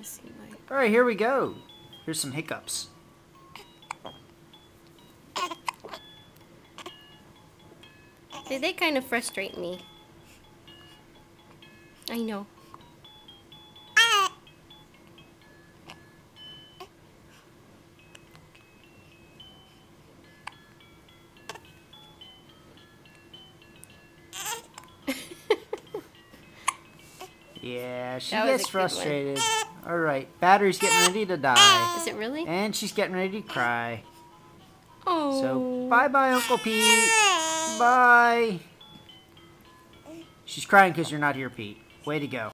see my... Alright, here we go. Here's some hiccups. They kind of frustrate me. I know. Yeah, she That was gets a good frustrated. Alright, battery's getting ready to die. Is it really? And she's getting ready to cry. Oh. So, bye-bye, Uncle Pete. Bye. She's crying because you're not here, Pete. Way to go.